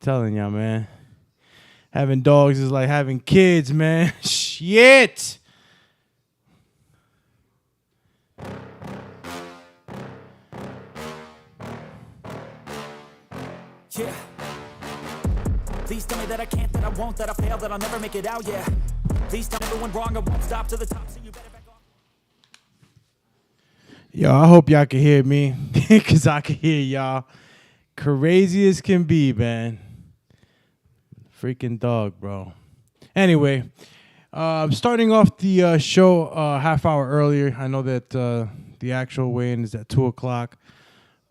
telling y'all, man. Having dogs is like having kids, man. Shit. Yeah. Please tell me that I can't, that I won't, that I fail, that I'll never make it out, yeah. Please tell everyone wrong, I won't stop to the top, so you better back off. Yo, I hope y'all can hear me, because I can hear y'all. Crazy as can be, man. Freaking dog, bro. Anyway, I'm starting off the show half hour earlier. I know that the actual weigh-in is at 2 o'clock,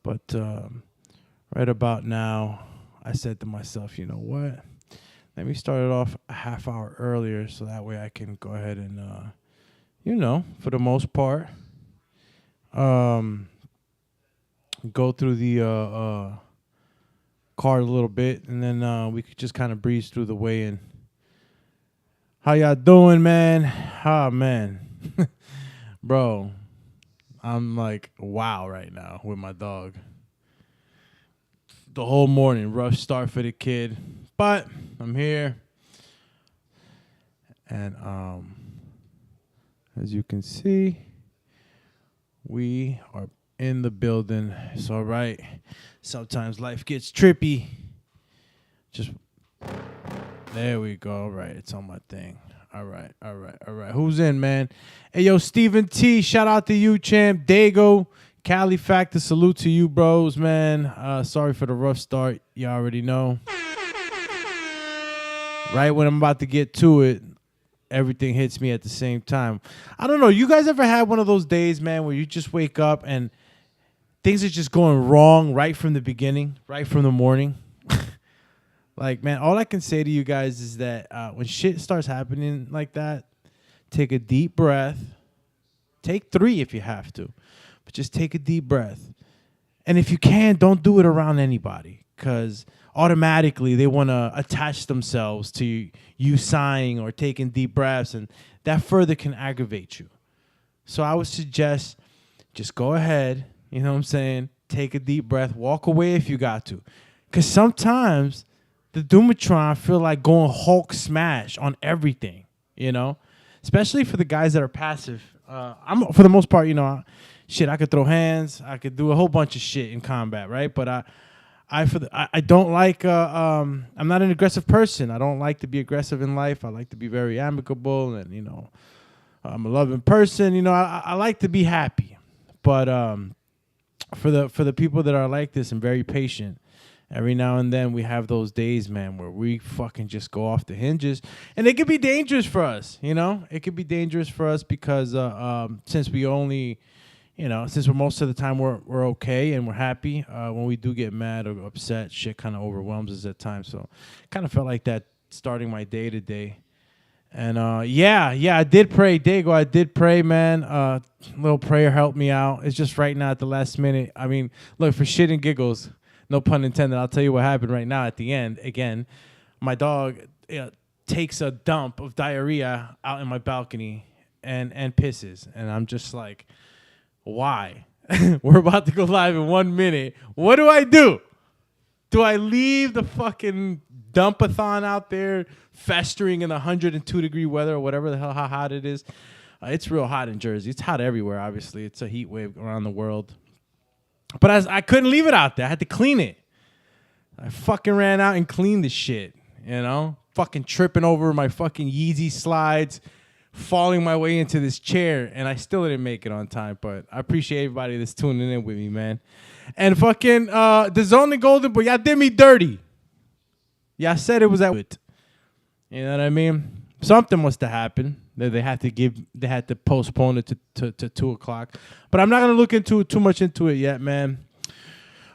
but right about now, I said to myself, you know what? Let me start it off a half hour earlier so that way I can go ahead and, for the most part, go through the card a little bit, and then we could just kind of breeze through the weigh-in. How y'all doing, man? Ah, man. Bro, I'm like, wow right now with my dog. The whole morning, rough start for the kid, but I'm here, and as you can see, we are in the building. It's all right. Sometimes life gets trippy. Just there we go. All right, it's on my thing. All right. Who's in, man? Hey, yo, Stephen T. Shout out to you, champ. Dago. Cali Factor, salute to you, bros, man. Sorry for the rough start. You already know. Right when I'm about to get to it, everything hits me at the same time. I don't know. You guys ever had one of those days, man, where you just wake up and things are just going wrong right from the beginning, right from the morning? Like, man, all I can say to you guys is that when shit starts happening like that, take a deep breath. Take 3 if you have to. But just take a deep breath. And if you can, don't do it around anybody, because automatically they want to attach themselves to you sighing or taking deep breaths, and that further can aggravate you. So I would suggest just go ahead, you know what I'm saying, take a deep breath, walk away if you got to. Because sometimes the Doomatron feel like going Hulk smash on everything, you know, especially for the guys that are passive. I'm for the most part, you know, I could throw hands, I could do a whole bunch of shit in combat, right? But I don't like. I'm not an aggressive person. I don't like to be aggressive in life. I like to be very amicable, and I'm a loving person. I like to be happy. But for the people that are like this and very patient, every now and then we have those days, man, where we fucking just go off the hinges, and it could be dangerous for us. It could be dangerous for us because since we only. Since we're most of the time we're okay and we're happy, when we do get mad or upset, shit kind of overwhelms us at times. So kind of felt like that starting my day today. And I did pray, Dago. I did pray, man. Little prayer helped me out. It's just right now at the last minute. I mean, look, for shit and giggles, no pun intended, I'll tell you what happened right now at the end. Again, my dog takes a dump of diarrhea out in my balcony and pisses. And I'm just like... Why? We're about to go live in 1 minute. What do? Do I leave the fucking dumpathon out there festering in the 102-degree weather or whatever the hell how hot it is? It's real hot in Jersey. It's hot everywhere, obviously. It's a heat wave around the world. But I couldn't leave it out there. I had to clean it. I fucking ran out and cleaned the shit, Fucking tripping over my fucking Yeezy slides, falling my way into this chair, and I still didn't make it on time, but I appreciate everybody that's tuning in with me, man. And fucking Dazn and Golden Boy, y'all did me dirty. Y'all said it was that good. You know what I mean? Something must have happened. They had to postpone it to 2 o'clock. But I'm not gonna look into it too much into it yet, man.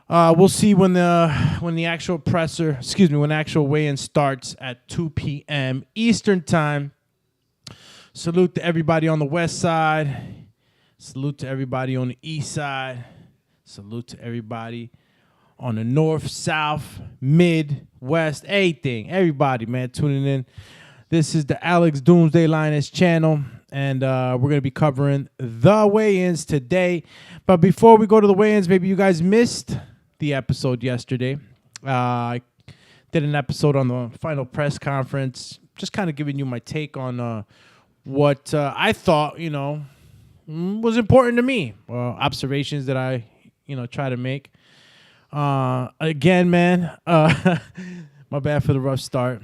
We'll see when the actual weigh-in starts at 2 p.m. Eastern time. Salute to everybody on the west side. Salute to everybody on the east side. Salute to everybody on the north, south, mid, west, everything. Everybody, man, tuning in. This is the Alex Doomsday Linus channel, and we're going to be covering the weigh-ins today. But before we go to the weigh-ins, maybe you guys missed the episode yesterday. did an episode on the final press conference, just kind of giving you my take on what I thought, was important to me. Observations that I, try to make. Again, man, my bad for the rough start.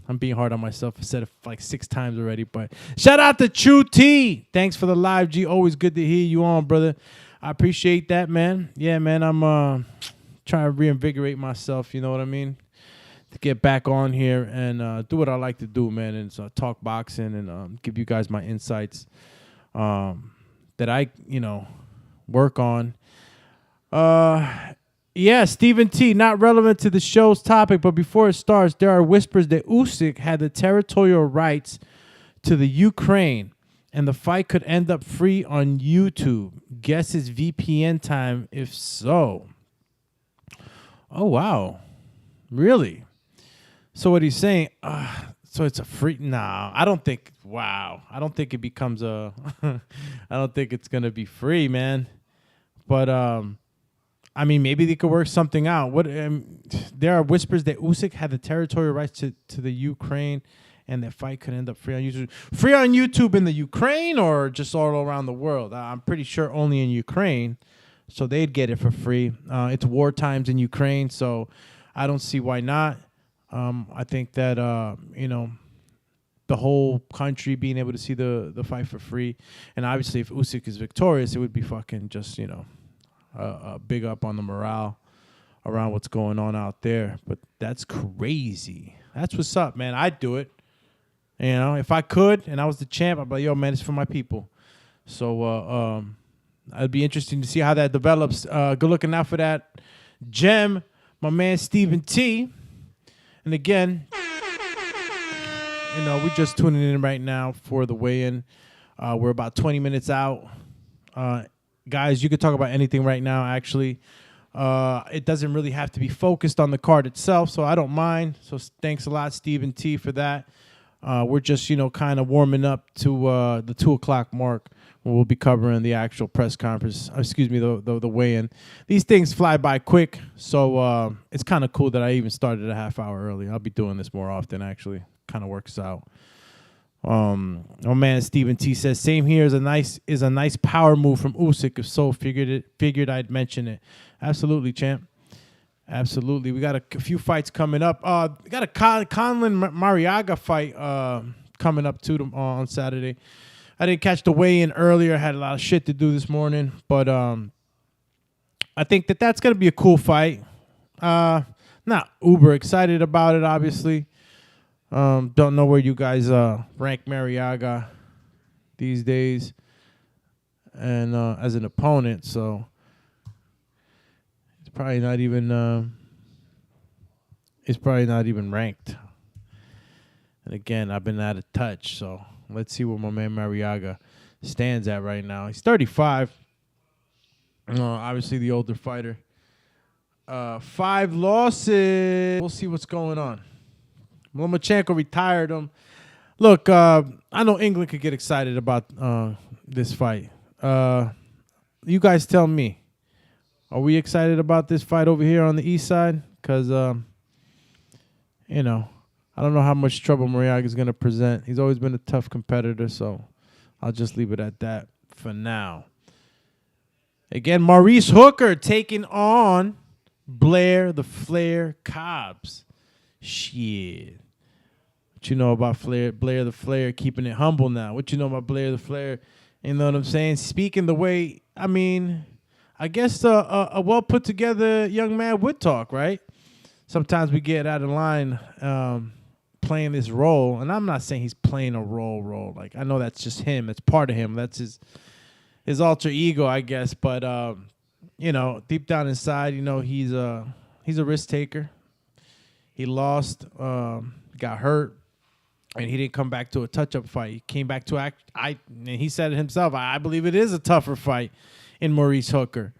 I'm being hard on myself. I said it like 6 times already, but shout out to True T. Thanks for the live, G. Always good to hear you on, brother. I appreciate that, man. Yeah, man, I'm trying to reinvigorate myself, you know what I mean? To get back on here and do what I like to do, man, and talk boxing and give you guys my insights that I, work on. Yeah, Stephen T, not relevant to the show's topic, but before it starts, there are whispers that Usyk had the territorial rights to the Ukraine, and the fight could end up free on YouTube. Guess his VPN time, if so. Oh, wow. Really? So what he's saying, so it's a free, nah, I don't think, wow. I don't think it becomes a, I don't think it's going to be free, man. But, I mean, maybe they could work something out. There are whispers that Usyk had the territorial rights to the Ukraine, and that fight could end up free on YouTube. Free on YouTube in the Ukraine or just all around the world? I'm pretty sure only in Ukraine, so they'd get it for free. It's war times in Ukraine, so I don't see why not. I think that, the whole country being able to see the fight for free, and obviously if Usyk is victorious, it would be fucking just, big up on the morale around what's going on out there. But that's crazy. That's what's up, man. I'd do it. If I could and I was the champ, I'd be like, yo, man, it's for my people. So it'd be interesting to see how that develops. Good looking out for that gem, my man Stephen T. And again, we're just tuning in right now for the weigh-in. We're about 20 minutes out. Guys, you could talk about anything right now, actually. It doesn't really have to be focused on the card itself, so I don't mind. So thanks a lot, Stephen T, for that. We're just, kind of warming up to the 2 o'clock mark when we'll be covering the actual press conference. The weigh-in. These things fly by quick, so it's kind of cool that I even started a half hour early. I'll be doing this more often, actually. Kind of works out. Oh man, Stephen T says same here is a nice power move from Usyk. If so, figured I'd mention it. Absolutely, champ. Absolutely. We got a few fights coming up. We got a Conlan Mariaga fight coming up too on Saturday. I didn't catch the weigh-in earlier. I had a lot of shit to do this morning, but I think that's gonna be a cool fight. Not uber excited about it, obviously. Don't know where you guys rank Mariaga these days, and as an opponent, so it's probably not even ranked. And again, I've been out of touch, so let's see where my man Mariaga stands at right now. He's 35. Obviously the older fighter. 5 losses. We'll see what's going on. Lomachenko retired him. Look, I know England could get excited about this fight. You guys tell me. Are we excited about this fight over here on the east side? Because, I don't know how much trouble Mariaga is going to present. He's always been a tough competitor, so I'll just leave it at that for now. Again, Maurice Hooker taking on Blair the Flair Cobbs. Shit. What you know about Blair the Flair keeping it humble now? What you know about Blair the Flair? You know what I'm saying? Speaking the way, I guess a well put together young man would talk, right? Sometimes we get out of line playing this role, and I'm not saying he's playing a role. Like, I know that's just him. That's part of him. That's his alter ego, I guess. But deep down inside, he's a risk taker. He lost, got hurt, and he didn't come back to a touch-up fight. He came back to act. And he said it himself. I believe it is a tougher fight in Maurice Hooker.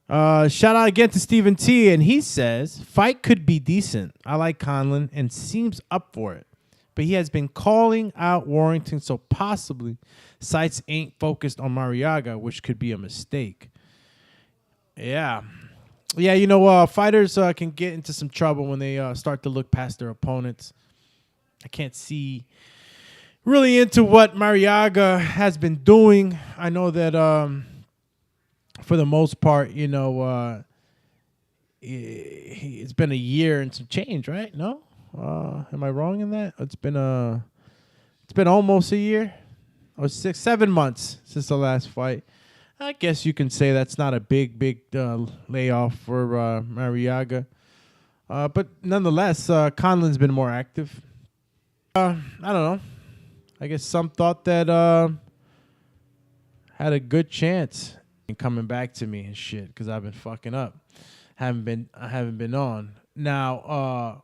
Shout out again to Stephen T. And he says, fight could be decent. I like Conlan and seems up for it. But he has been calling out Warrington, so possibly sights ain't focused on Mariaga, which could be a mistake. Yeah. Yeah, fighters can get into some trouble when they start to look past their opponents. I can't see really into what Mariaga has been doing. I know that for the most part, it's been a year and some change, right? No, am I wrong in that? It's been almost a year, or 6-7 months since the last fight. I guess you can say that's not a big layoff for Mariaga, but nonetheless, Conlan's been more active. I don't know. I guess some thought that had a good chance in coming back to me and shit because I've been fucking up. I haven't been on. Now,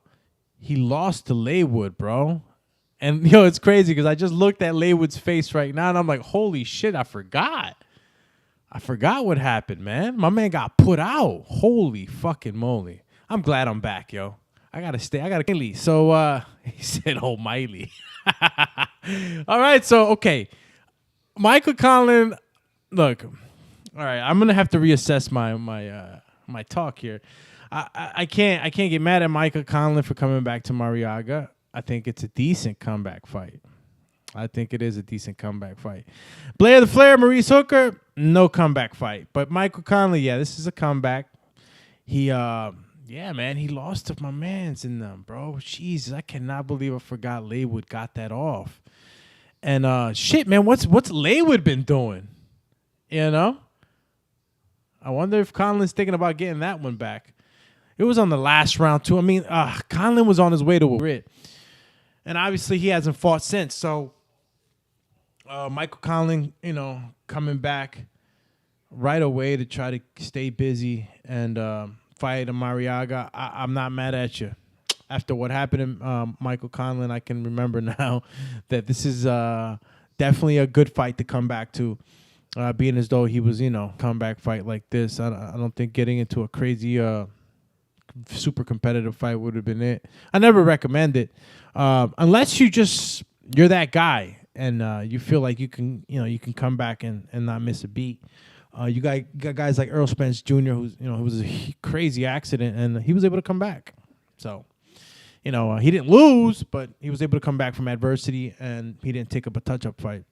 he lost to Laywood, bro. And, it's crazy because I just looked at Laywood's face right now, and I'm like, holy shit, I forgot. I forgot what happened, man. My man got put out. Holy fucking moly. I'm glad I'm back, yo. I got to stay. I got to. So, he said, oh, Miley. All right, so, okay. Michael Conlan, look, all right, I'm going to have to reassess my talk here. I can't get mad at Michael Conlan for coming back to Mariaga. I think it's a decent comeback fight. I think it is a decent comeback fight. Blair the Flair, Maurice Hooker, no comeback fight. But Michael Conlan, yeah, this is a comeback. He man, he lost to my mans in them, bro. Jesus, I cannot believe I forgot Laywood got that off. And shit, man, what's Laywood been doing? I wonder if Conlan's thinking about getting that one back. It was on the last round, too. I mean, Conlan was on his way to a grit. And obviously, he hasn't fought since. So, Michael Conlan, coming back right away to try to stay busy and fight a Mariaga. I'm not mad at you. After what happened to Michael Conlan, I can remember now that this is definitely a good fight to come back to. Being as though he was, comeback fight like this. I don't think getting into a crazy, super competitive fight would have been it. I never recommend it. Unless you're that guy and you feel like you can come back and not miss a beat. You got guys like Earl Spence Jr., who's, it was a crazy accident and he was able to come back. So, he didn't lose, but he was able to come back from adversity and he didn't take up a touch-up fight.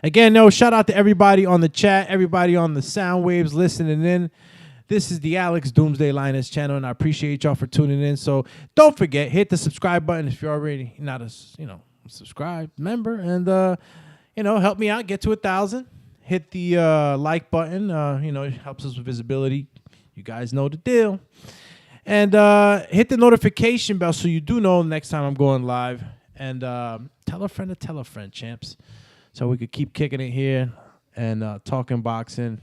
Again, shout out to everybody on the chat, everybody on the sound waves listening in. This is the Alex Doomsday Linus channel, and I appreciate y'all for tuning in. So don't forget, hit the subscribe button if you're already not a subscribed member, and help me out, get to 1,000. Hit the like button, it helps us with visibility. You guys know the deal. And hit the notification bell so you do know next time I'm going live. And tell a friend to tell a friend, champs. So we could keep kicking it here and talking boxing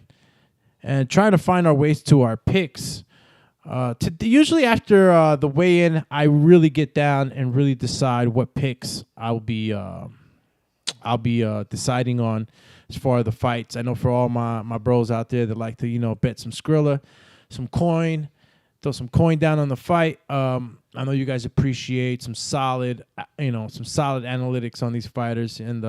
and trying to find our ways to our picks. Usually after the weigh-in, I really get down and really decide what picks I'll be deciding on as far as the fights. I know for all my bros out there that like to bet some Skrilla, some coin. Throw some coin down on the fight. I know you guys appreciate some solid analytics on these fighters, and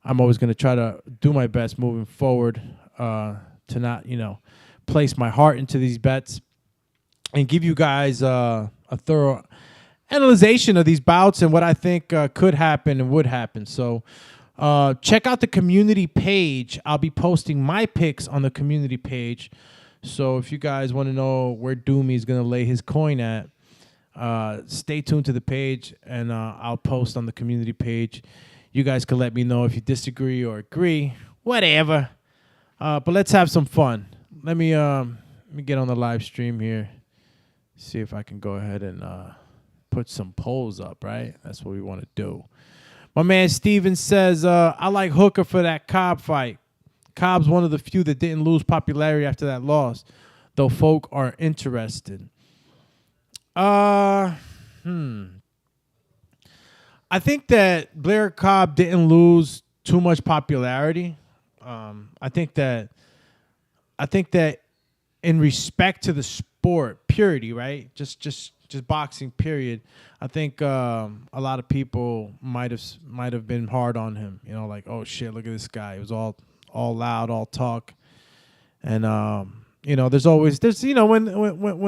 I'm always going to try to do my best moving forward to not, place my heart into these bets and give you guys a thorough analyzation of these bouts and what I think could happen and would happen. So check out the community page. I'll be posting my picks on the community page. So if you guys want to know where Doomy is going to lay his coin at, stay tuned to the page, and I'll post on the community page. You guys can let me know if you disagree or agree, whatever. But let's have some fun. Let me get on the live stream here, see if I can go ahead and put some polls up, right? That's what we want to do. My man Steven says, I like Hooker for that Cobb fight. Cobb's one of the few that didn't lose popularity after that loss, though folk are interested. I think that Blair Cobb didn't lose too much popularity. I think that in respect to the sport, purity, right? Just boxing, period. I think a lot of people might have been hard on him. Like, oh shit, look at this guy. It was all loud, all talk, and when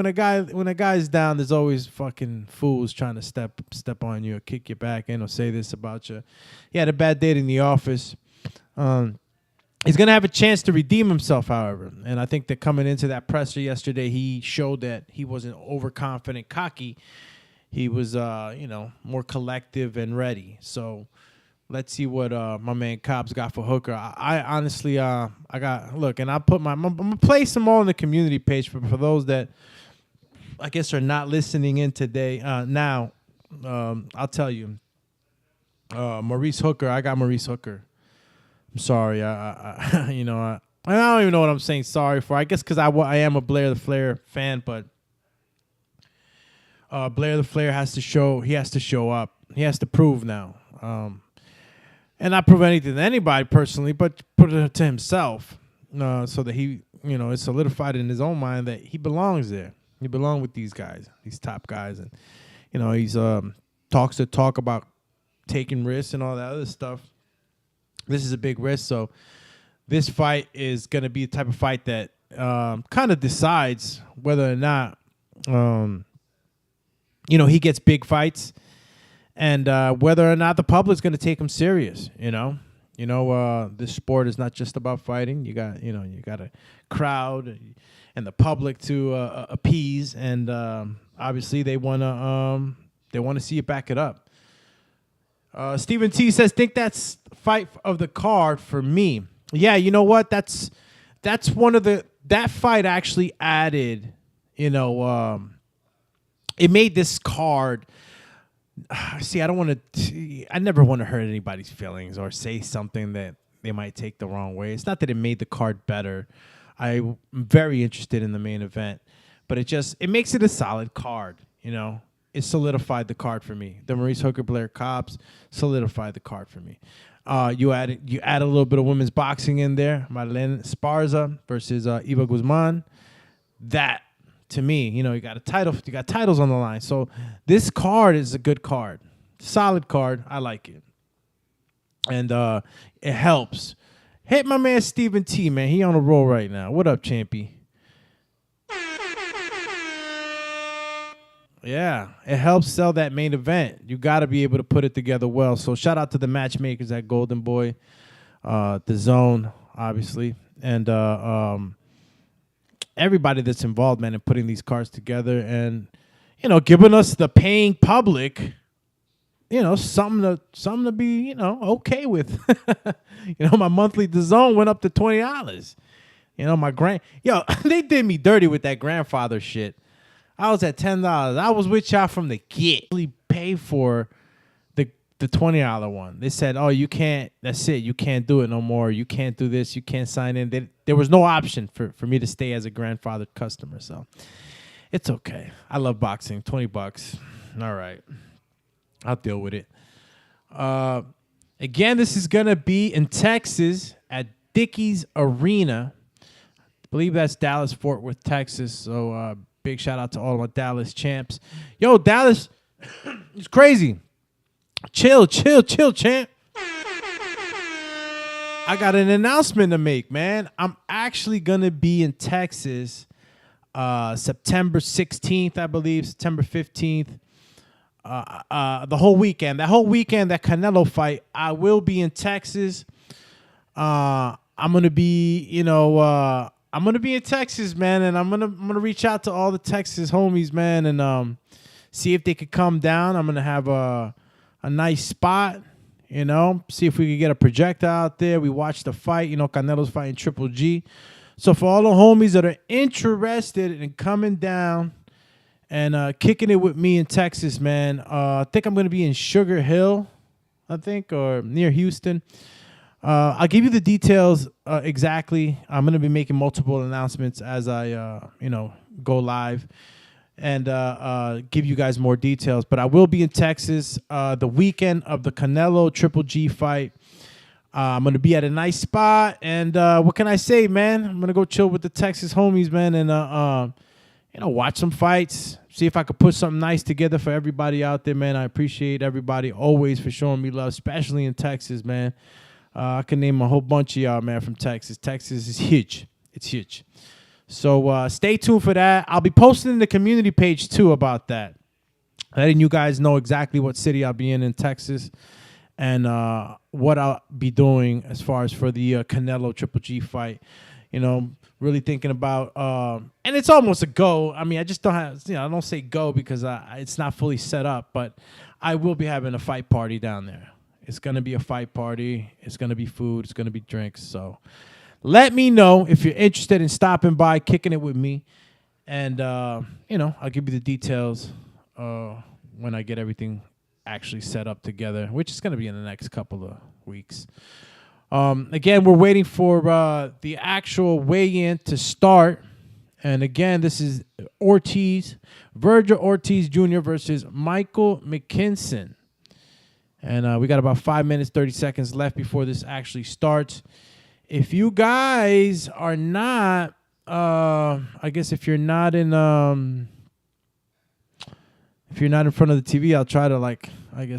a guy's down, there's always fucking fools trying to step on you or kick your back in or say this about you. He had a bad day in the office. He's gonna have a chance to redeem himself, however, and I think that coming into that presser yesterday, he showed that he wasn't overconfident, cocky. He was, more collective and ready. So let's see what my man Cobbs got for Hooker. I honestly, and I put I'm gonna place them all on the community page for those that I guess are not listening in today. Now, I'll tell you, Maurice Hooker. I got Maurice Hooker. I'm sorry. I don't even know what I'm saying sorry for. I guess because I am a Blair the Flair fan, but Blair the Flair has to show up. He has to prove now. And not prove anything to anybody personally, but put it to himself, so that he, it's solidified in his own mind that he belongs there. He belongs with these guys, these top guys, and he's talk about taking risks and all that other stuff. This is a big risk, so this fight is going to be the type of fight that kind of decides whether or not he gets big fights. And whether or not the public's going to take him serious, this sport is not just about fighting. You got a crowd and the public to appease, and obviously they want to see you back it up. Stephen T says, "Think that's fight of the card for me." Yeah, you know what? That's one of that fight actually added. It made this card. See, I never want to hurt anybody's feelings or say something that they might take the wrong way. It's not that it made the card better. I'm very interested in the main event, but it makes it a solid card. It solidified the card for me. The Maurice Hooker Blair Cobbs solidified the card for me. You add a little bit of women's boxing in there. Marlene Esparza versus Eva Guzman. That, to me, you got a title. You got titles on the line. So this card is a good card, solid card. I like it, and it helps. Hit my man Stephen T, man. He on a roll right now. What up, Champy? Yeah, it helps sell that main event. You got to be able to put it together well. So shout out to the matchmakers at Golden Boy, Dazn, obviously, and everybody that's involved, man, in putting these cards together and, giving us the paying public, something to be, okay with. My monthly Dazn went up to $20. They did me dirty with that grandfather shit. I was at $10. I was with y'all from the get. Really pay for the $20 one. They said, "Oh, you can't. That's it. You can't do it no more. You can't do this. You can't sign in." There was no option for me to stay as a grandfathered customer. So it's okay. I love boxing. $20. All right, I'll deal with it. Again, this is gonna be in Texas at Dickies Arena. I believe that's Dallas, Fort Worth, Texas. So big shout out to all my Dallas champs. Yo, Dallas, it's crazy. Chill, champ. I got an announcement to make, man. I'm actually going to be in Texas September 16th, I believe, September 15th. The whole weekend. That whole weekend, that Canelo fight, I will be in Texas. I'm going to be, I'm gonna be in Texas, man, and I'm gonna reach out to all the Texas homies, man, and see if they could come down. I'm gonna have a nice spot, see if we could get a projector out there. We watch the fight, Canelo's fighting Triple G. So for all the homies that are interested in coming down and kicking it with me in Texas, man, I think I'm gonna be in Sugar Hill, or near Houston. I'll give you the details exactly. I'm going to be making multiple announcements as I, go live and give you guys more details. But I will be in Texas the weekend of the Canelo Triple G fight. I'm going to be at a nice spot. And what can I say, man? I'm going to go chill with the Texas homies, man, and, watch some fights. See if I could put something nice together for everybody out there, man. I appreciate everybody always for showing me love, especially in Texas, man. I can name a whole bunch of y'all, man, from Texas. Texas is huge. It's huge. So stay tuned for that. I'll be posting in the community page too about that, letting you guys know exactly what city I'll be in Texas, and what I'll be doing as far as for the Canelo Triple G fight. Really thinking about, and it's almost a go. I mean, I just don't have, I don't say go because it's not fully set up, but I will be having a fight party down there. It's going to be a fight party. It's going to be food. It's going to be drinks. So let me know if you're interested in stopping by, kicking it with me. And, I'll give you the details when I get everything actually set up together, which is going to be in the next couple of weeks. Again, we're waiting for the actual weigh-in to start. And again, this is Virgil Ortiz Jr. versus Michael McKinson. And we got about 5 minutes, 30 seconds left before this actually starts. If you guys are not, I guess if you're not in front of the TV, I'll try to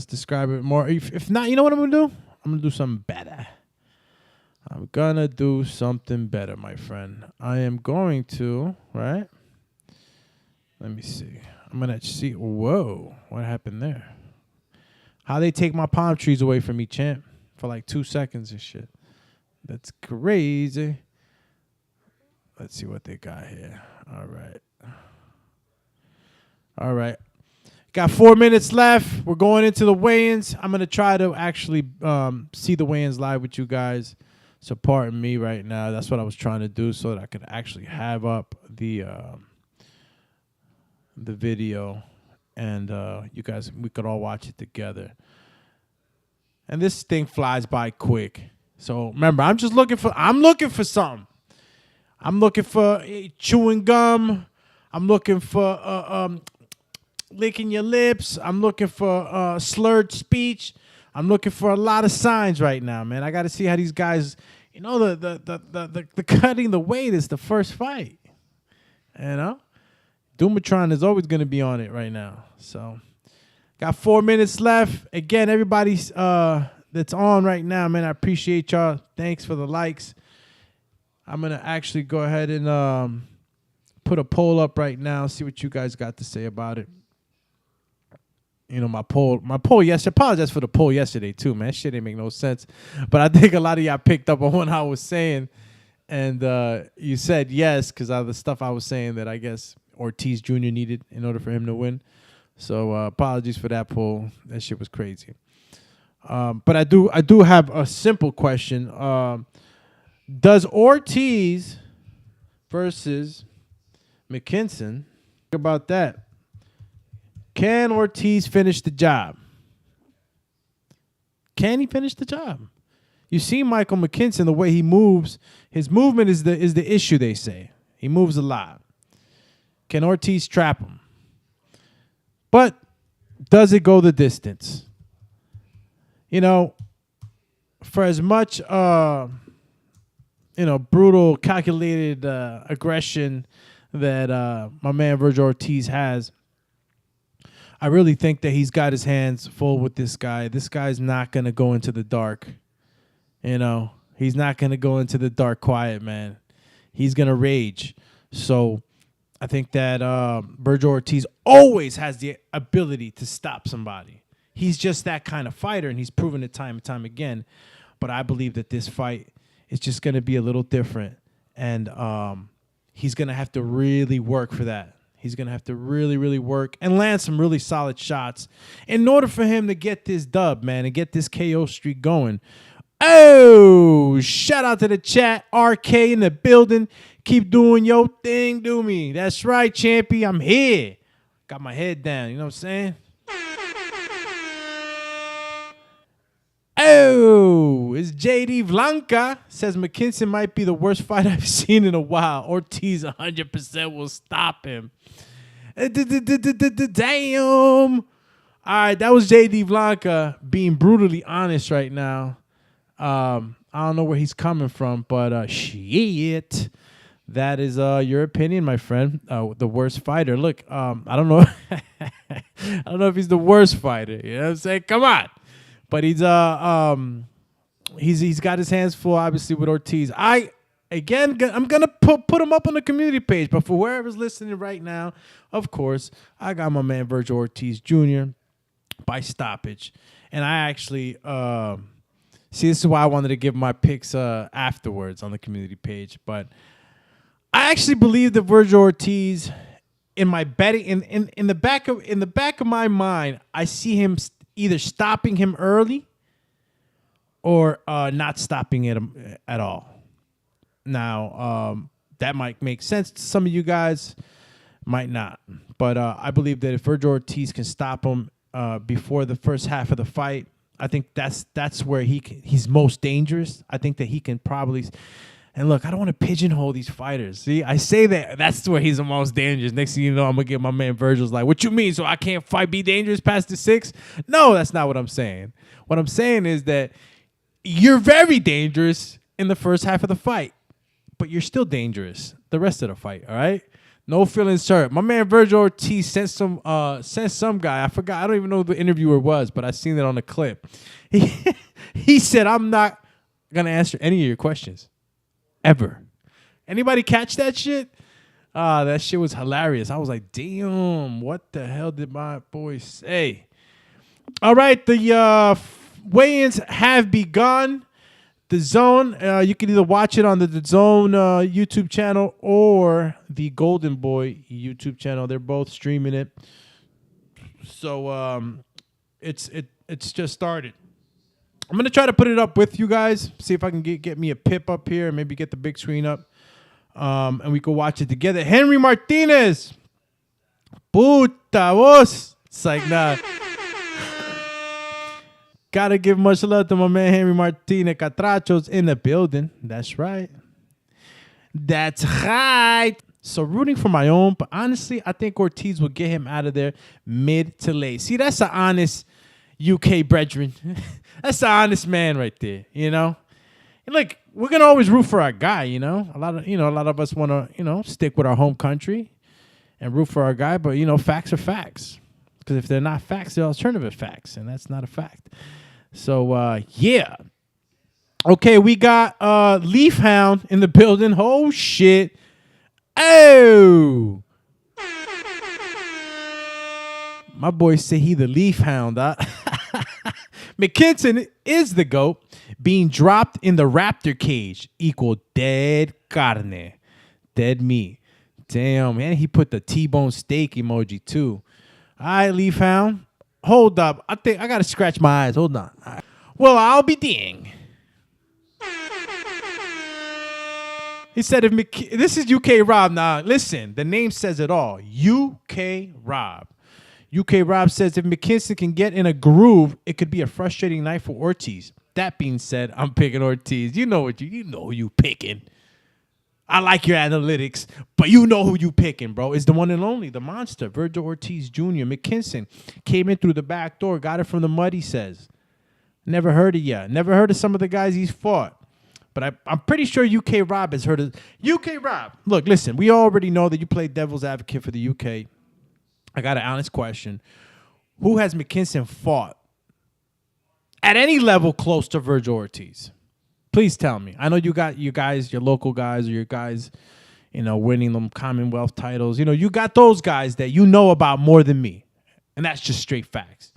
describe it more. If not, you know what I'm going to do? I'm going to do something better. I'm going to do something better, my friend. I am going to, right? Let me see. I'm going to see. Whoa, what happened there? How they take my palm trees away from me, champ, for like 2 seconds and shit. That's crazy. Let's see what they got here. All right. Got 4 minutes left. We're going into the weigh-ins. I'm going to try to actually see the weigh-ins live with you guys. So pardon me right now. That's what I was trying to do so that I could actually have up the video, and you guys, we could all watch it together. And this thing flies by quick. So remember, I'm looking for something. I'm looking for chewing gum. I'm looking for licking your lips. I'm looking for slurred speech. I'm looking for a lot of signs right now, man. I got to see how these guys, the cutting the weight is the first fight. Dumatron is always going to be on it right now. So got 4 minutes left. Again, everybody's that's on right now, man, I appreciate y'all. Thanks for the likes. I'm going to actually go ahead and put a poll up right now, see what you guys got to say about it. My poll yesterday. Apologize for the poll yesterday too, man. Shit didn't make no sense. But I think a lot of y'all picked up on what I was saying. And you said yes because of the stuff I was saying that I guess Ortiz Jr. needed in order for him to win. So apologies for that poll. That shit was crazy. But I do have a simple question. Does Ortiz versus McKinson, think about that. Can Ortiz finish the job? Can he finish the job? You see Michael McKinson, the way he moves, his movement is the issue, they say. He moves a lot. Can Ortiz trap him? But does it go the distance? For as much brutal, calculated aggression that my man Virgil Ortiz has, I really think that he's got his hands full with this guy. This guy's not going to go into the dark. He's not going to go into the dark quiet, man. He's going to rage. So I think that Virgil Ortiz always has the ability to stop somebody. He's just that kind of fighter, and he's proven it time and time again. But I believe that this fight is just going to be a little different, and he's going to have to really work for that. He's going to have to really, really work and land some really solid shots in order for him to get this dub, man, and get this KO streak going. Oh, shout out to the chat. RK in the building. Keep doing your thing, do me. That's right, champy. I'm here. Got my head down. You know what I'm saying? Oh, it's JD Blanca. Says McKinson might be the worst fight I've seen in a while. Ortiz 100% will stop him. Damn. All right, that was JD Blanca being brutally honest right now. I don't know where he's coming from, but shit. That is your opinion, my friend. The worst fighter. Look, I don't know. I don't know if he's the worst fighter. You know what I'm saying? Come on. But he's got his hands full, obviously, with Ortiz. I Again, I'm gonna put them up on the community page. But for whoever's listening right now, of course, I got my man Virgil Ortiz Jr. by stoppage, and I actually see. This is why I wanted to give my picks afterwards on the community page. But I actually believe that Virgil Ortiz, in my betting, in the back of my mind, I see him either stopping him early or not stopping him at all. Now, that might make sense to some of you guys, might not. But I believe that if Virgil Ortiz can stop him before the first half of the fight, I think that's where he's most dangerous. I think that he can probably. And look, I don't want to pigeonhole these fighters. See, I say that's where he's the most dangerous. Next thing you know, I'm going to get my man Virgil's like, what you mean? So I can't be dangerous past the 6? No, that's not what I'm saying. What I'm saying is that you're very dangerous in the first half of the fight, but you're still dangerous the rest of the fight, all right? No feelings hurt. My man Virgil Ortiz sent some guy. I forgot. I don't even know who the interviewer was, but I seen it on the clip. He said, I'm not going to answer any of your questions. Ever. Anybody catch that shit? That shit was hilarious. I was like, damn, what the hell did my boy say? All right, the weigh-ins have begun. Dazn, you can either watch it on the Dazn YouTube channel or the Golden Boy YouTube channel. They're both streaming it. So it's just started. I'm going to try to put it up with you guys, see if I can get me a pip up here, maybe get the big screen up, and we can watch it together. Henry Martinez. Puta vos. It's like, nah. Gotta give much love to my man Henry Martinez. Catracho's in the building. That's right. That's right. So rooting for my own, but honestly, I think Ortiz will get him out of there mid to late. See, that's an honest UK brethren. That's an honest man right there, you know? And look, we're gonna always root for our guy, you know? A lot of us wanna, stick with our home country and root for our guy, but facts are facts. Because if they're not facts, they're alternative facts, and that's not a fact. So yeah. Okay, we got Leaf Hound in the building. Oh shit. Oh. My boy say he the Leaf Hound. McKinson is the GOAT. Being dropped in the raptor cage equal dead carne. Dead meat. Damn, man. He put the T-bone steak emoji too. All right, Leaf Hound. Hold up. I think I got to scratch my eyes. Hold on. Right. Well, I'll be ding. He said, this is UK Rob. Now, listen. The name says it all. UK Rob. UK Rob says if McKinson can get in a groove, it could be a frustrating night for Ortiz. That being said, I'm picking Ortiz. You know who you picking. I like your analytics, but you know who you picking, bro. It's the one and only, the monster, Virgil Ortiz Jr. McKinson came in through the back door, got it from the mud, he says. Never heard of yet. Never heard of some of the guys he's fought. But I'm pretty sure UK Rob has heard of. UK Rob, look, listen, we already know that you play devil's advocate for the UK. I got an honest question. Who has McKinson fought at any level close to Virgil Ortiz? Please tell me. I know you got you guys, your local guys, or your guys, winning them Commonwealth titles. You got those guys that you know about more than me, and that's just straight facts.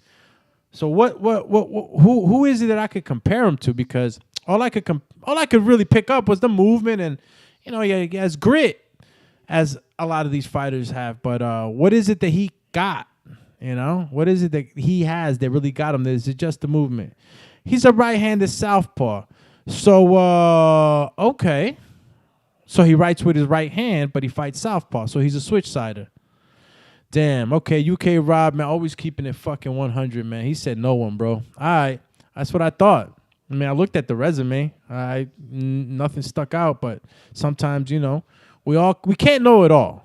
So who is it that I could compare him to? Because all I could really pick up was the movement, and he has grit, as a lot of these fighters have. But what is it that he got? What is it that he has that really got him? Is it just the movement? He's a right-handed southpaw. So, okay. So he writes with his right hand, but he fights southpaw. So he's a switch-sider. Damn. Okay, UK Rob, man, always keeping it fucking 100, man. He said no one, bro. All right. That's what I thought. I mean, I looked at the resume. Nothing stuck out, but sometimes, we can't know it all.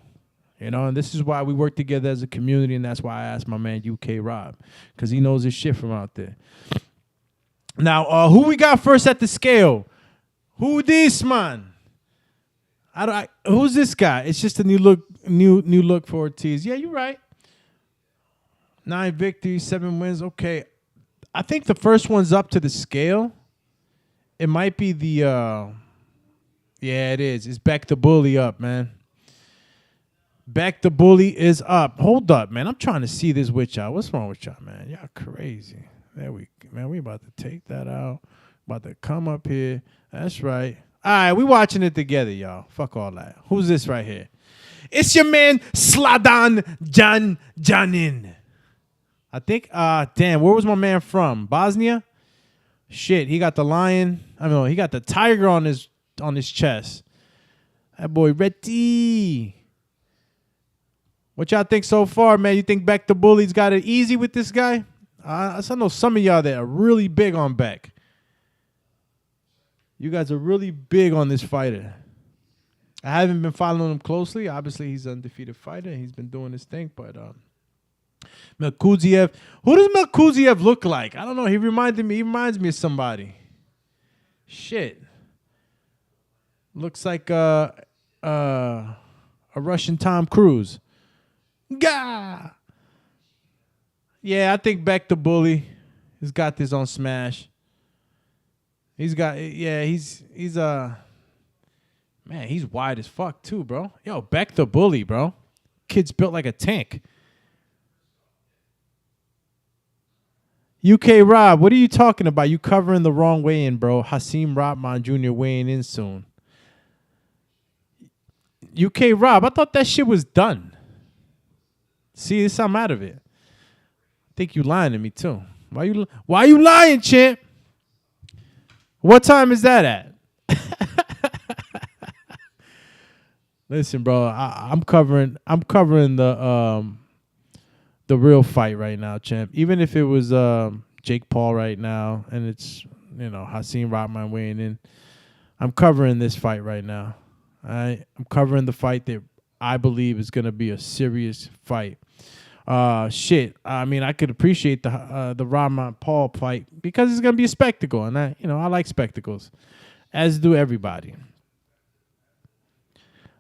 And this is why we work together as a community, and that's why I asked my man UK Rob, because he knows his shit from out there. Now, who we got first at the scale? Who this man? Who's this guy? It's just a new look for Ortiz. Yeah, you're right. 9 victories, 7 wins. Okay, I think the first one's up to the scale. It might be the Yeah, it is. It's Beck the Bully up, man. Beck the Bully is up. Hold up, man. I'm trying to see this with y'all. What's wrong with y'all, man? Y'all crazy. There we, man. We about to take that out. About to come up here. That's right. All right, we watching it together, y'all. Fuck all that. Who's this right here? It's your man Sladan Janin. I think. Damn. Where was my man from? Bosnia. Shit. He got the lion. I mean, he got the tiger on his chest. That boy Retty. What y'all think so far, man? You think Beck the Bully's got it easy with this guy? I know some of y'all that are really big on Beck. You guys are really big on this fighter. I haven't been following him closely. Obviously, he's an undefeated fighter. He's been doing his thing. But Melkuziev. Who does Melkuziev look like? I don't know. He reminds me of somebody. Shit. Looks like a Russian Tom Cruise. Gah! Yeah, I think Beck the Bully has got this on Smash. He's man, he's wide as fuck too, bro. Yo, Beck the Bully, bro. Kid's built like a tank. UK Rob, what are you talking about? You covering the wrong way in, bro. Hasim Rahman Jr. weighing in soon. UK Rob, I thought that shit was done. See, this I'm out of it. I think you lying to me too. Why you lying, champ? What time is that at? Listen, bro, I'm covering the real fight right now, champ. Even if it was Jake Paul right now, and it's Hasim Rahman weighing in, I'm covering this fight right now. I'm covering the fight that I believe is gonna be a serious fight. Shit. I mean, I could appreciate the Rahman Paul fight because it's gonna be a spectacle, and I like spectacles, as do everybody.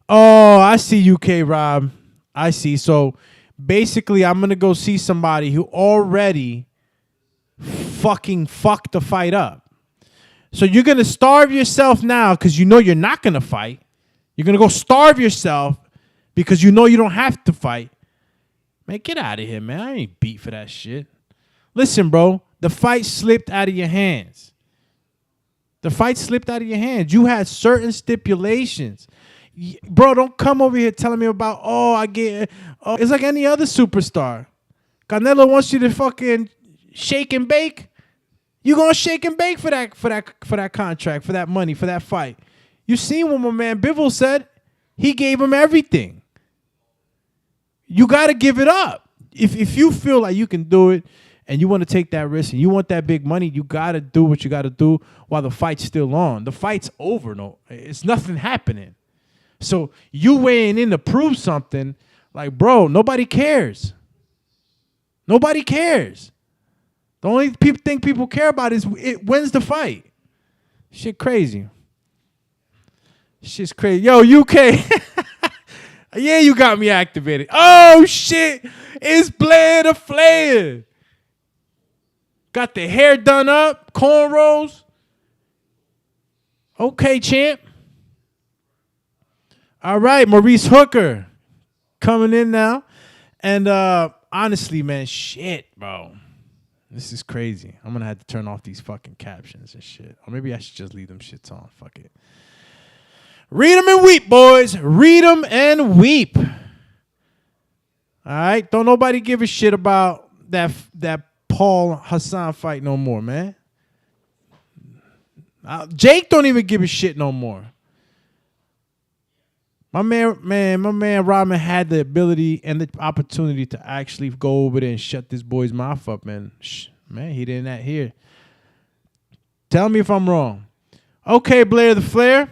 Oh, I see UK Rob. I see. So basically, I'm gonna go see somebody who already fucking fucked the fight up. So you're gonna starve yourself now because you know you're not gonna fight. You're gonna go starve yourself because you know you don't have to fight. Man, get out of here, man. I ain't beat for that shit. Listen, bro, the fight slipped out of your hands. The fight slipped out of your hands. You had certain stipulations. Bro, don't come over here telling me about, it's like any other superstar. Canelo wants you to fucking shake and bake. You gonna shake and bake for that contract, for that money, for that fight. You seen what my man Bivol said? He gave him everything. You got to give it up. If you feel like you can do it and you want to take that risk and you want that big money, you got to do what you got to do while the fight's still on. The fight's over. No, it's nothing happening. So you weighing in to prove something, like, bro, nobody cares. Nobody cares. The only thing people care about is when's the fight. Shit crazy. Shit's crazy. Yo, UK. Yeah, you got me activated. Oh, shit. It's Blair the Flair. Got the hair done up. Cornrows. Okay, champ. All right, Maurice Hooker coming in now. And honestly, man, shit, bro. This is crazy. I'm going to have to turn off these fucking captions and shit. Or maybe I should just leave them shits on. Fuck it. Read them and weep, boys. Read them and weep. All right? Don't nobody give a shit about that Paul Hassan fight no more, man. Jake don't even give a shit no more. My man Rahman had the ability and the opportunity to actually go over there and shut this boy's mouth up, man. Man, he didn't adhere. Tell me if I'm wrong. Okay, Blair the Flair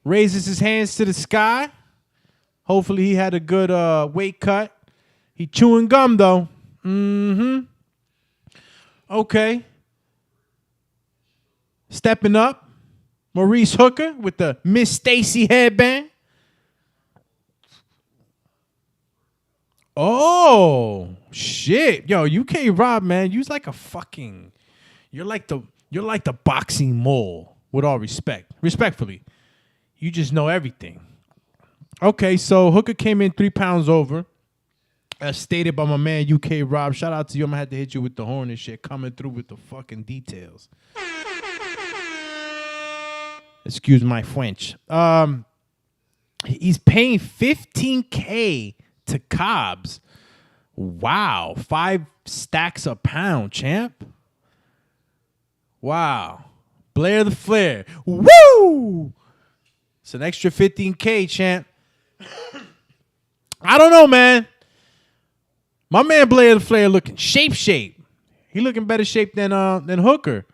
raises his hands to the sky. Hopefully he had a good weight cut. He chewing gum, though. Mm-hmm. Okay. Stepping up. Maurice Hooker with the Miss Stacy headband. Oh, shit. Yo, UK Rob, man, you're like a fucking... You're like the boxing mole, with all respect. Respectfully. You just know everything. Okay, so Hooker came in 3 pounds over. As stated by my man UK Rob. Shout out to you. I'm gonna have to hit you with the horn and shit. Coming through with the fucking details. Excuse my French. He's paying $15K to Cobbs. Wow. 5 stacks a pound, champ. Wow. Blair the Flair. Woo! It's an extra $15K, champ. I don't know, man. My man Blair the Flair looking shape. He looking better shape than Hooker.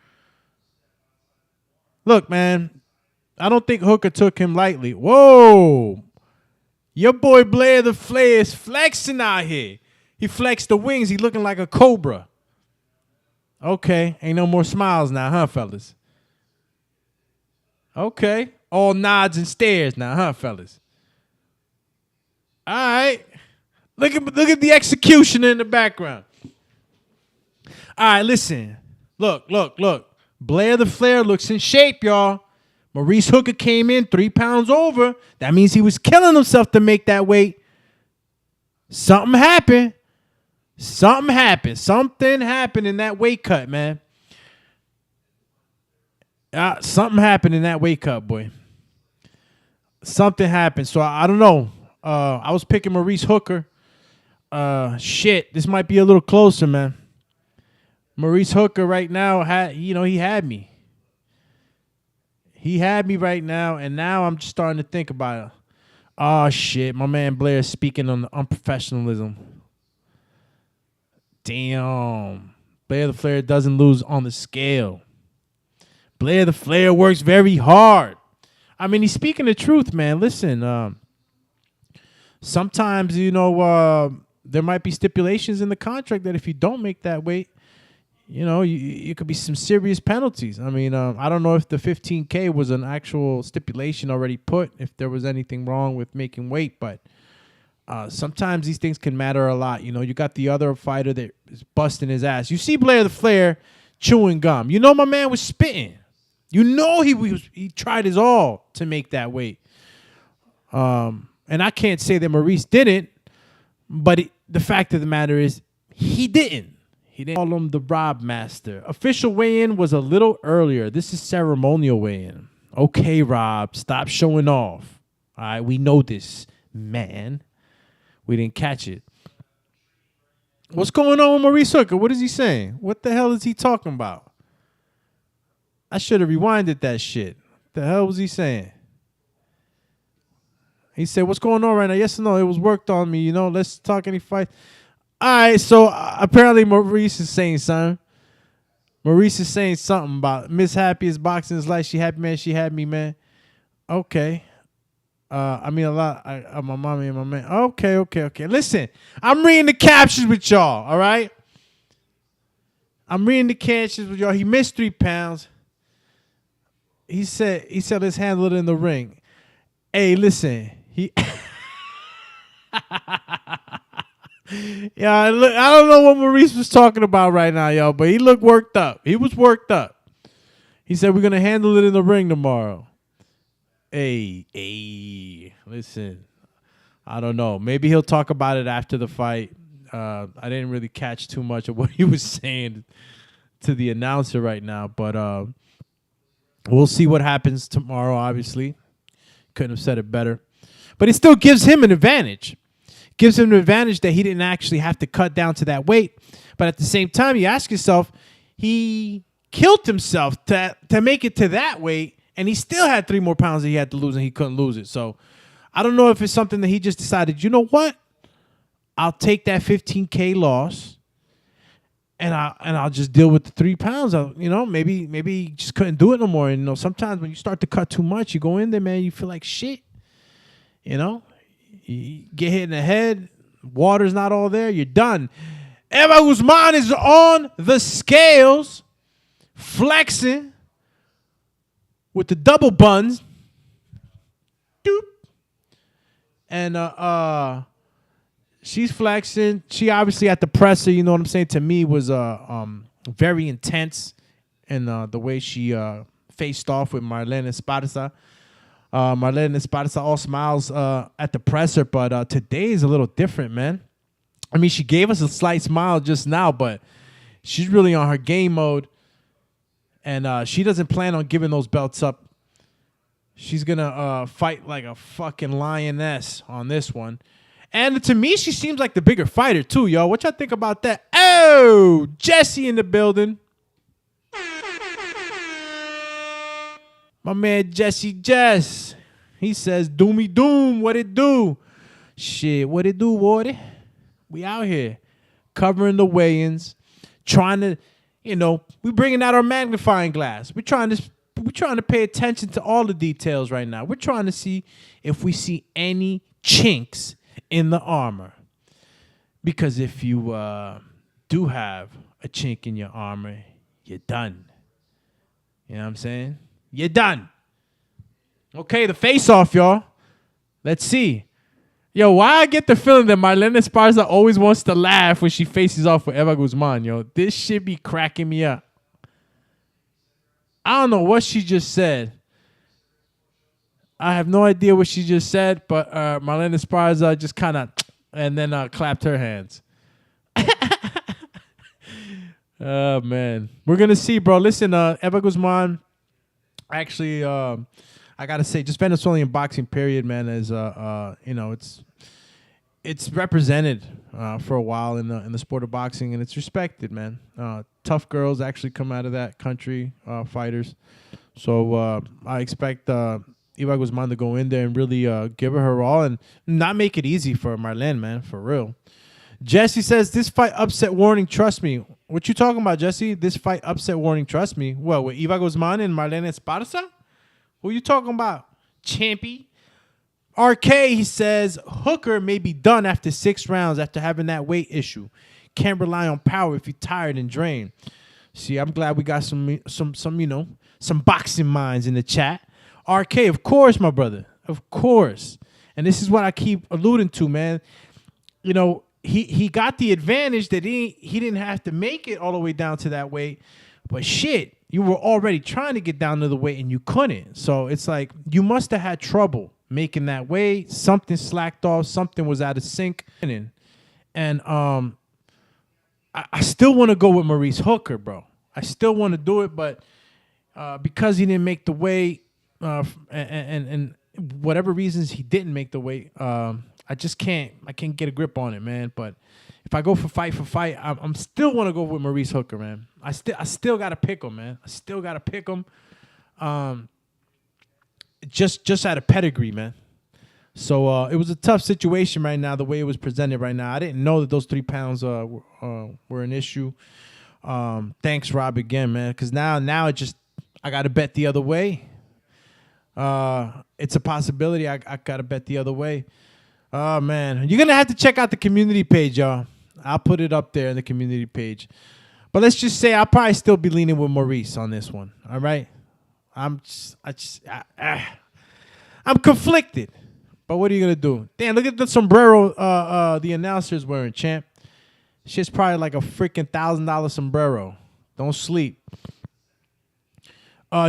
Look, man. I don't think Hooker took him lightly. Whoa. Your boy Blair the Flair is flexing out here. He flexed the wings. He looking like a cobra. Okay. Ain't no more smiles now, huh, fellas? Okay. All nods and stares now, huh, fellas? All right. Look at the execution in the background. All right, listen. Look. Blair the Flair looks in shape, y'all. Maurice Hooker came in 3 pounds over. That means he was killing himself to make that weight. Something happened. Something happened in that weight cut, man. Something happened in that weight cut, boy. Something happened. So I don't know. I was picking Maurice Hooker. Shit, this might be a little closer, man. Maurice Hooker right now he had me. He had me right now, and now I'm just starting to think about it. Oh shit, my man Blair is speaking on the unprofessionalism. Damn. Blair the Flair doesn't lose on the scale. Blair the Flair works very hard. I mean, he's speaking the truth, man. Listen, sometimes, there might be stipulations in the contract that if you don't make that weight, you could be some serious penalties. I mean, I don't know if the $15K was an actual stipulation already put, if there was anything wrong with making weight, but sometimes these things can matter a lot. You got the other fighter that is busting his ass. You see Blair the Flair chewing gum. My man was spitting. He tried his all to make that weight. And I can't say that Maurice didn't, but the fact of the matter is he didn't. He didn't call him the Rob Master. Official weigh-in was a little earlier. This is ceremonial weigh-in. Okay, Rob, stop showing off. All right, we know this, man. We didn't catch it. What's going on with Maurice Hooker? What is he saying? What the hell is he talking about? I should have rewinded that shit. The hell was he saying? He said, what's going on right now? Yes or no? It was worked on me, Let's talk any fight. All right, so apparently Maurice is saying something. Maurice is saying something about Miss Happiest boxing is like she happy, man. She had me, man. Okay. I mean, a lot. My mommy and my man. Okay. Listen, I'm reading the captions with y'all, all right? I'm reading the captions with y'all. He missed 3 pounds. He said, let's handle it in the ring. Hey, listen. Yeah, look, I don't know what Maurice was talking about right now, y'all, but he looked worked up. He was worked up. He said, we're going to handle it in the ring tomorrow. Hey, listen. I don't know. Maybe he'll talk about it after the fight. I didn't really catch too much of what he was saying to the announcer right now, but we'll see what happens tomorrow, obviously. Couldn't have said it better. But it still gives him an advantage. Gives him an advantage that he didn't actually have to cut down to that weight. But at the same time, you ask yourself, he killed himself to make it to that weight, and he still had 3 more pounds that he had to lose, and he couldn't lose it. So I don't know if it's something that he just decided, you know what? I'll take that $15K loss, and I'll just deal with the 3 pounds. Maybe he just couldn't do it no more. And sometimes when you start to cut too much, you go in there, man, you feel like shit. You get hit in the head, water's not all there, you're done. Eva Guzman is on the scales, flexing with the double buns. Doop. And she's flexing. She obviously at the presser, you know what I'm saying, to me was very intense in the way she faced off with Marlene Esparza. Marlene Esparza all smiles at the presser, but today is a little different, man. I mean, she gave us a slight smile just now, but she's really on her game mode, and she doesn't plan on giving those belts up. She's going to fight like a fucking lioness on this one. And to me, she seems like the bigger fighter, too, yo. What y'all think about that? Oh, Jesse in the building. My man Jesse Jess. He says, Doomy Doom, what it do? Shit, what it do, Wardy? We out here covering the weigh-ins, trying to, we bringing out our magnifying glass. We're trying to pay attention to all the details right now. We're trying to see if we see any chinks in the armor. Because if you do have a chink in your armor, you're done. You know what I'm saying? You're done. Okay, the face-off, y'all. Let's see. Yo, why I get the feeling that Marlene Esparza always wants to laugh when she faces off with Eva Guzman, yo. This shit be cracking me up. I don't know what she just said. I have no idea what she just said, but Marlene Esparza just kind of, and then clapped her hands. Oh, man. We're going to see, bro. Listen, Eva Guzman, actually, I got to say, just Venezuelan boxing, period, man, is, it's represented for a while in the sport of boxing, and it's respected, man. Tough girls actually come out of that country, fighters. So I expect Eva Guzman to go in there and really give her all and not make it easy for Marlene, man, for real. Jesse says, this fight upset warning, trust me. What you talking about, Jesse? This fight upset warning, trust me. What, with Eva Guzman and Marlene Esparza? Who you talking about? Champy. RK, he says, Hooker may be done after 6 rounds after having that weight issue. Can't rely on power if you're tired and drained. See, I'm glad we got some boxing minds in the chat. RK, of course, my brother. Of course. And this is what I keep alluding to, man. He got the advantage that he didn't have to make it all the way down to that weight. But shit, you were already trying to get down to the weight and you couldn't. So it's like you must have had trouble making that weight. Something slacked off. Something was out of sync. And I still want to go with Maurice Hooker, bro. I still want to do it, but because he didn't make the weight, and whatever reasons he didn't make the weight, I can't get a grip on it, man. But if I go for fight, I'm still want to go with Maurice Hooker, man. I still got to pick him, man. I still got to pick him. Just out of pedigree, man. So it was a tough situation right now, the way it was presented right now. I didn't know that those 3 pounds were an issue. Thanks, Rob, again, man. Because now I got to bet the other way. It's a possibility. I got to bet the other way. Oh, man. You're going to have to check out the community page, y'all. I'll put it up there in the community page. But let's just say I'll probably still be leaning with Maurice on this one. All right? I'm conflicted. But what are you going to do? Damn, look at the sombrero the announcer's wearing, champ. Shit's probably like a freaking $1,000 sombrero. Don't sleep.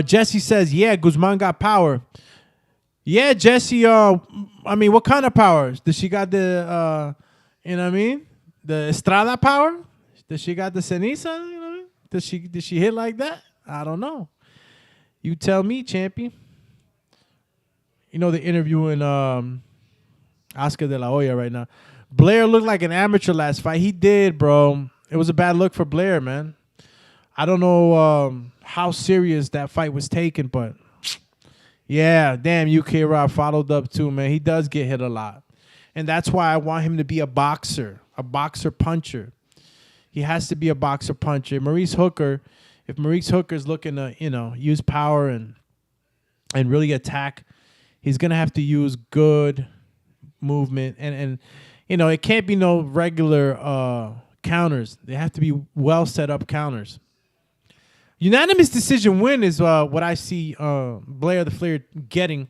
Jesse says, yeah, Guzman got power. Yeah, Jesse, what kind of power? Does she got the, the Estrada power? Does she got the ceniza? You know what I mean? Did she hit like that? I don't know. You tell me, champion. They're interviewing Oscar de la Hoya right now. Blair looked like an amateur last fight. He did, bro. It was a bad look for Blair, man. I don't know how serious that fight was taken, but yeah, damn, UK Rob followed up too, man. He does get hit a lot. And that's why I want him to be a boxer puncher. He has to be a boxer puncher. Maurice Hooker, if Maurice Hooker's looking to, use power and really attack, he's going to have to use good movement. And it can't be no regular counters. They have to be well set up counters. Unanimous decision win is what I see Blair the Flair getting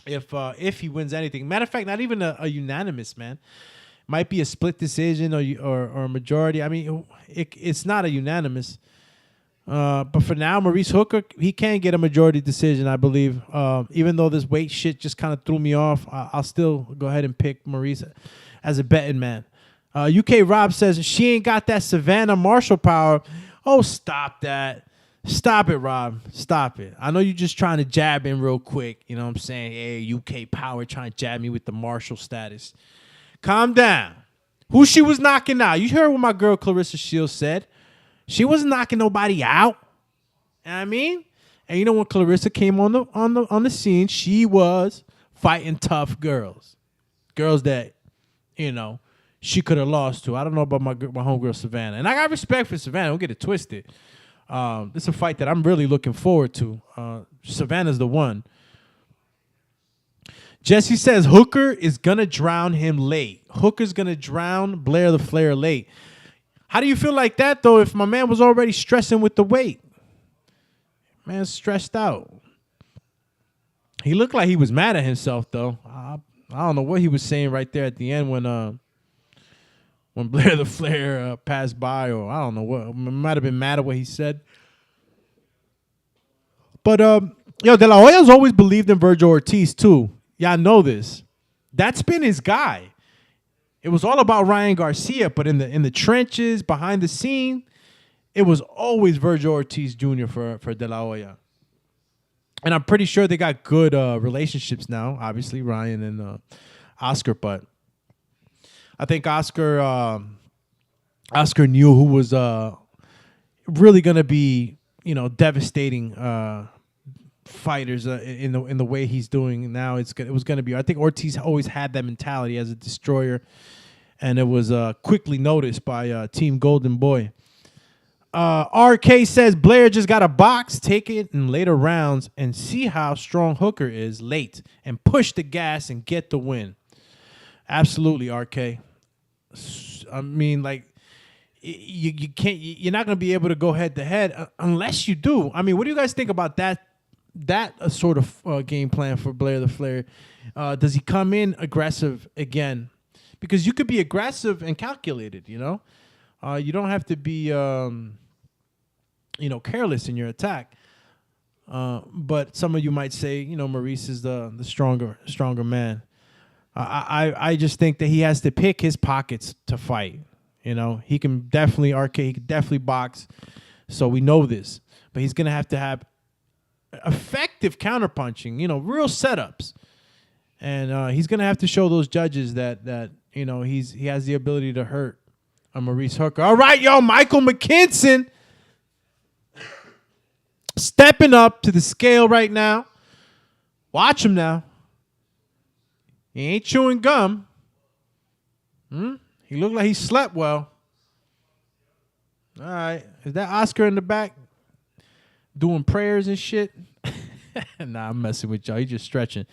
if he wins anything. Matter of fact, not even a unanimous, man. Might be a split decision or a majority. I mean, it's not a unanimous. But for now, Maurice Hooker, he can get a majority decision, I believe. Even though this weight shit just kind of threw me off, I'll still go ahead and pick Maurice as a betting man. UK Rob says she ain't got that Savannah Marshall power. Oh, stop that. Stop it, Rob. Stop it. I know you're just trying to jab in real quick. You know what I'm saying? Hey, UK Power trying to jab me with the Marshall status. Calm down. Who she was knocking out? You heard what my girl Clarissa Shields said. She wasn't knocking nobody out. You know what I mean? And you know when Clarissa came on the scene, she was fighting tough girls. Girls that, you know, she could have lost to. I don't know about my homegirl Savannah. And I got respect for Savannah. Don't get it twisted. This is a fight that I'm really looking forward to. Savannah's the one. Jesse says Hooker is going to drown him late. Hooker's going to drown Blair the Flair late. How do you feel like that, though, if my man was already stressing with the weight? Man's stressed out. He looked like he was mad at himself, though. I don't know what he was saying right there at the end when Blair the Flair passed by, or I don't know what. Might have been mad at what he said. But, De La Hoya's always believed in Virgil Ortiz, too. Y'all know this. That's been his guy. It was all about Ryan Garcia, but in the trenches, behind the scene, it was always Virgil Ortiz Jr. for De La Hoya. And I'm pretty sure they got good relationships now, obviously, Ryan and Oscar, but I think Oscar knew who was really going to be, devastating fighters in the way he's doing now. It was going to be. I think Ortiz always had that mentality as a destroyer, and it was quickly noticed by Team Golden Boy. RK says Blair just got a box. Take it in later rounds and see how strong Hooker is late, and push the gas and get the win. Absolutely, RK. I mean, like, you can't. You're not going to be able to go head to head unless you do. I mean, what do you guys think about that sort of game plan for Blair the Flair? Does he come in aggressive again? Because you could be aggressive and calculated. You don't have to be careless in your attack. But some of you might say, Maurice is the stronger man. I just think that he has to pick his pockets to fight. He can definitely arcade, he can definitely box. So we know this. But he's going to have effective counterpunching, real setups. And he's going to have to show those judges that he has the ability to hurt a Maurice Hooker. All right, Michael McKinson stepping up to the scale right now. Watch him now. He ain't chewing gum. He looked like he slept well. All right. Is that Oscar in the back doing prayers and shit? Nah, I'm messing with y'all. He's just stretching.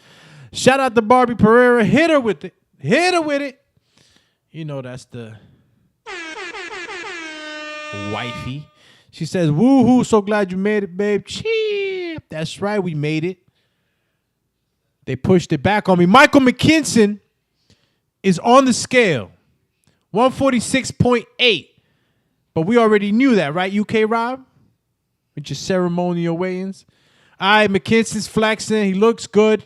Shout out to Barbie Pereira. Hit her with it. That's the wifey. She says, woohoo, so glad you made it, babe. Cheep. That's right, we made it. They pushed it back on me. Michael McKinson is on the scale. 146.8. But we already knew that, right, UK Rob? With your ceremonial weigh-ins. All right, McKinson's flexing. He looks good.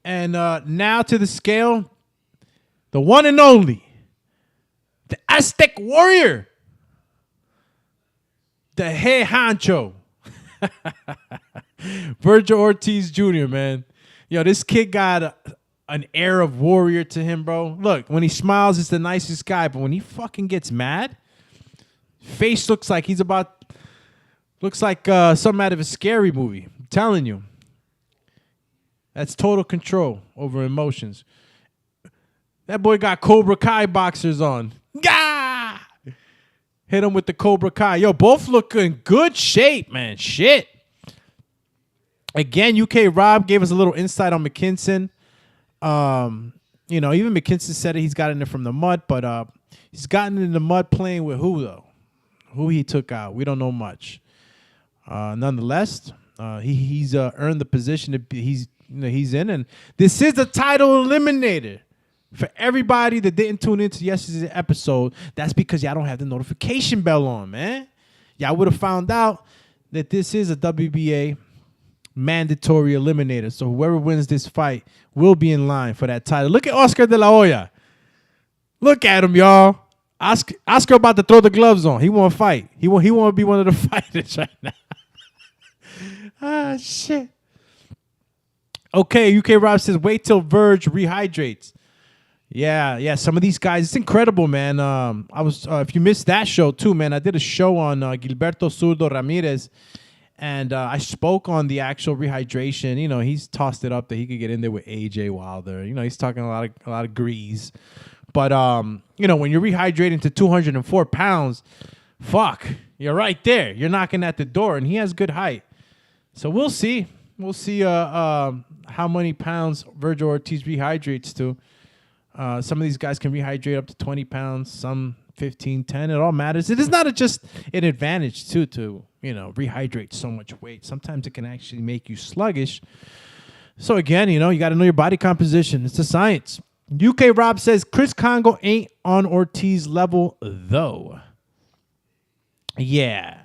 And now to the scale, the one and only, the Aztec Warrior, the head honcho, Virgil Ortiz Jr., man. This kid got an air of warrior to him, bro. Look, when he smiles, it's the nicest guy. But when he fucking gets mad, face looks like something out of a scary movie. I'm telling you. That's total control over emotions. That boy got Cobra Kai boxers on. Gah! Hit him with the Cobra Kai. Both look in good shape, man. Shit. Again, UK Rob gave us a little insight on McKinson. Even McKinson said he's gotten it from the mud, but he's gotten in the mud playing with who, though? Who he took out. We don't know much. Nonetheless, he's earned the position that he's in, and this is the title eliminator. For everybody that didn't tune into yesterday's episode, that's because y'all don't have the notification bell on, man. Yeah, I would have found out that this is a WBA mandatory eliminator. So whoever wins this fight will be in line for that title. Look at Oscar De La Hoya. Look at him, y'all. Oscar about to throw the gloves on. He want to fight. He want to be one of the fighters right now. Ah, shit. Okay, UK Rob says, wait till Verge rehydrates. Yeah. Some of these guys, it's incredible, man. I was if you missed that show too, man, I did a show on Gilberto Zurdo Ramirez, and I spoke on the actual rehydration. You know, he's tossed it up that he could get in there with AJ Wilder. You know, he's talking a lot of grease. But you know, when you're rehydrating to 204 pounds, fuck, you're right there. You're knocking at the door, and he has good height. So we'll see. We'll see how many pounds Vergil Ortiz rehydrates to. Some of these guys can rehydrate up to 20 pounds, some 15, 10. It all matters. It is not just an advantage, too, to, you know, rehydrate so much weight. Sometimes it can actually make you sluggish. So, again, you know, you got to know your body composition. It's a science. UK Rob says Chris Congo ain't on Ortiz level, though. Yeah.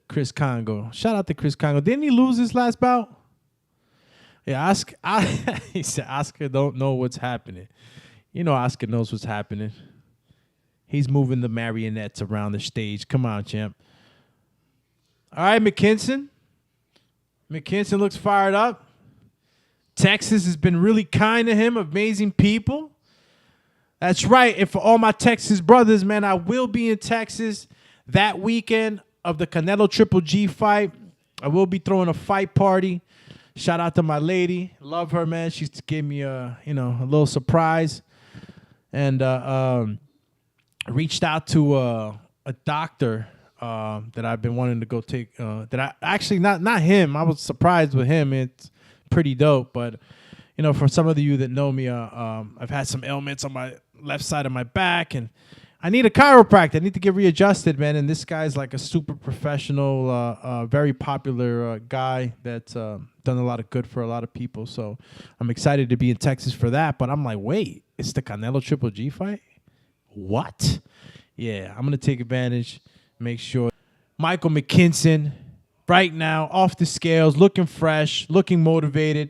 Chris Congo. Shout out to Chris Congo. Didn't he lose his last bout? Yeah, he said Oscar don't know what's happening. You know Oscar knows what's happening. He's moving the marionettes around the stage. Come on, champ. All right, McKinson. McKinson looks fired up. Texas has been really kind to him. Amazing people. That's right. And for all my Texas brothers, man, I will be in Texas that weekend of the Canelo Triple G fight. I will be throwing a fight party. Shout out to my lady. Love her, man. She gave me a little surprise. And reached out to a doctor that I've been wanting to go take. That I actually not him. I was surprised with him. It's pretty dope. But you know, for some of you that know me, I've had some ailments on my left side of my back, and I need a chiropractor. I need to get readjusted, man. And this guy's like a super professional, very popular guy that's done a lot of good for a lot of people. So I'm excited to be in Texas for that. But I'm like, wait, it's the Canelo Triple G fight? What? Yeah, I'm going to take advantage, make sure. Michael McKinson, right now, off the scales, looking fresh, looking motivated.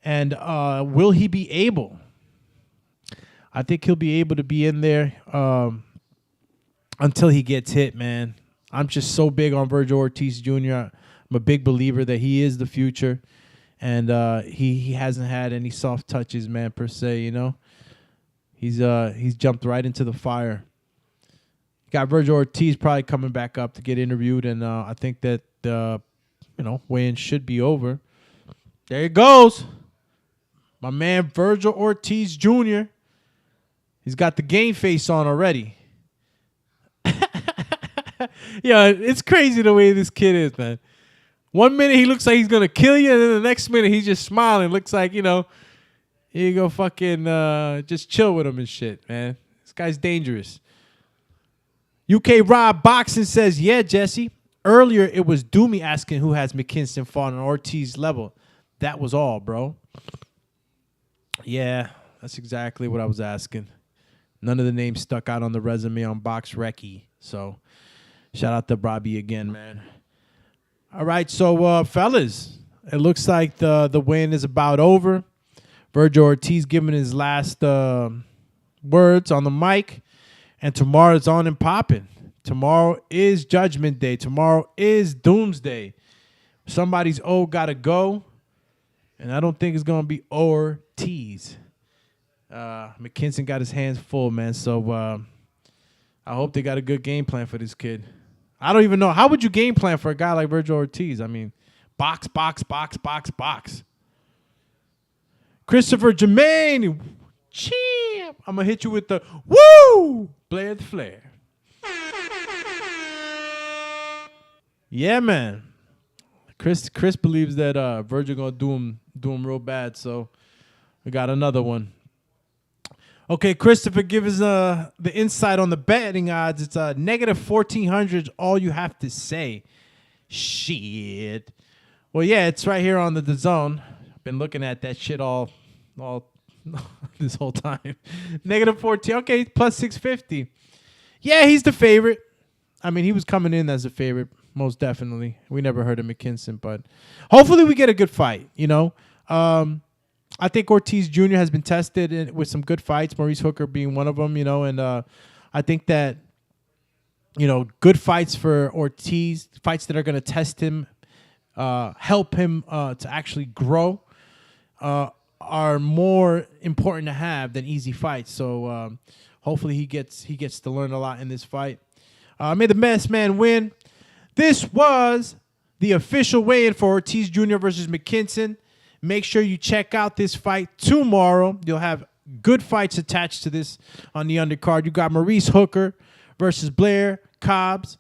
And will he be able? I think he'll be able to be in there until he gets hit, man. I'm just so big on Vergil Ortiz Jr. I'm a big believer that he is the future. And he hasn't had any soft touches, man, per se, you know. He's jumped right into the fire. Got Vergil Ortiz probably coming back up to get interviewed, and I think that weigh-in should be over. There it goes. My man Vergil Ortiz Jr. He's got the game face on already. Yeah, it's crazy the way this kid is, man. 1 minute he looks like he's going to kill you, and then the next minute he's just smiling. Looks like, you know, here you go fucking just chill with him and shit, man. This guy's dangerous. UK Rob Boxing says, yeah, Jesse. Earlier, it was Doomy asking who has McKinson fought on Ortiz level. That was all, bro. Yeah, that's exactly what I was asking. None of the names stuck out on the resume on Box Recce. So, shout out to Robbie again, man. All right, so, fellas, it looks like the win is about over. Vergil Ortiz giving his last words on the mic. And tomorrow's on and popping. Tomorrow is Judgment Day. Tomorrow is Doomsday. Somebody's got to go. And I don't think it's going to be Ortiz. McKinson got his hands full, man. So I hope they got a good game plan for this kid. I don't even know. How would you game plan for a guy like Vergil Ortiz? I mean, box, box, box, box, box. Christopher Jermaine. Champ. I'm going to hit you with the woo! Blair the Flair. Yeah, man. Chris believes that Vergil going to do him real bad, so we got another one. Okay, Christopher, give us the insight on the betting odds. It's negative 1,400, all you have to say. Shit. Well, yeah, it's right here on the Dazn. I've been looking at that shit all this whole time. Negative 14. Okay, plus 650. Yeah, he's the favorite. I mean, he was coming in as a favorite, most definitely. We never heard of McKinson, but hopefully we get a good fight, you know. I think Ortiz Jr. has been tested with some good fights, Maurice Hooker being one of them, you know, and I think that, you know, good fights for Ortiz, fights that are going to test him, help him to actually grow, are more important to have than easy fights. So hopefully he gets to learn a lot in this fight. May the best man win. This was the official weigh-in for Ortiz Jr. versus McKinson. Make sure you check out this fight tomorrow. You'll have good fights attached to this on the undercard. You got Maurice Hooker versus Blair Cobbs.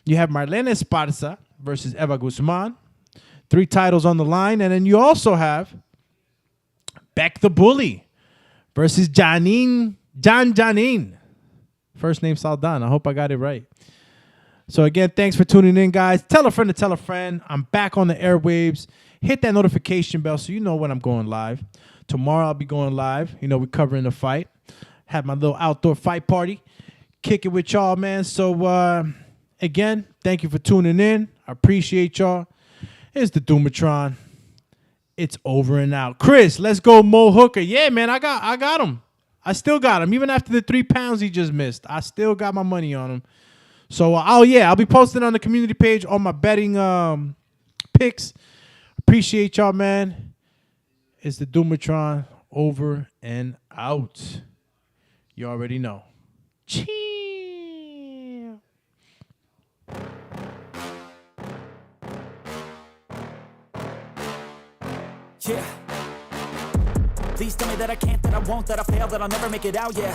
You have Marlene Esparza versus Eva Guzman. 3 titles on the line. And then you also have Beck the Bully versus Janine. First name Saldan. I hope I got it right. So again, thanks for tuning in, guys. Tell a friend to tell a friend. I'm back on the airwaves. Hit that notification bell so you know when I'm going live. Tomorrow I'll be going live. You know, we're covering the fight. Have my little outdoor fight party. Kick it with y'all, man. So again, thank you for tuning in. I appreciate y'all. Here's the Doomatron. It's over and out. Chris, let's go Mo Hooker. Yeah, man, I got him. I still got him. Even after the 3 pounds he just missed, I still got my money on him. So, I'll be posting on the community page all my betting picks. Appreciate y'all, man. It's the Doomatron over and out. You already know. Chill. Yeah. Please tell me that I can't, that I won't, that I fail, that I'll never make it out, yeah.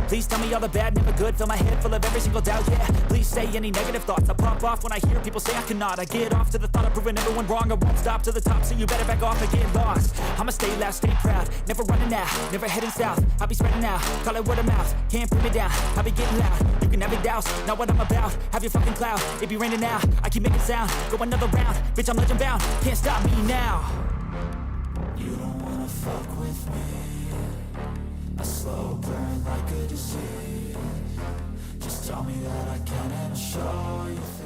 Please tell me all the bad, never good. Fill my head full of every single doubt, yeah. Please say any negative thoughts. I pop off when I hear people say I cannot. I get off to the thought of proving everyone wrong. I won't stop to the top, so you better back off and get lost. I'ma stay loud, stay proud, never running out, never heading south. I'll be spreading out, call it word of mouth. Can't put me down, I'll be getting loud. You can have your doubts, not what I'm about. Have your fucking cloud, it be raining now. I keep making sound, go another round. Bitch, I'm legend bound, can't stop me now. You don't wanna fuck with me. A slow burn like a disease. Just tell me that I can and I'll show you.